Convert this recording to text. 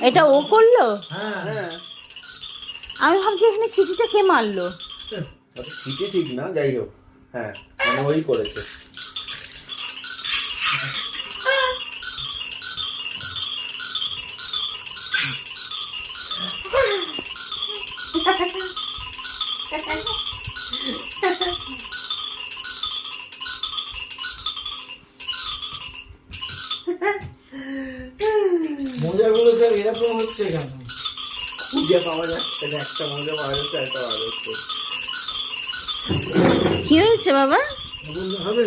এটা ও করলো? হ্যাঁ, আমি ভাবছি এখানে সিটিটা কে মারলো। সিটি ঠিক না, যাই হোক। হ্যাঁ, মানে ওই করেছে। মজা গুলো স্যার এরকম হচ্ছে কেন? খুঁজে পাওয়া যাচ্ছে না, একটা মজা পাওয়া যাচ্ছে, একটা পাওয়া যাচ্ছে। কি হয়েছে বাবা? হবে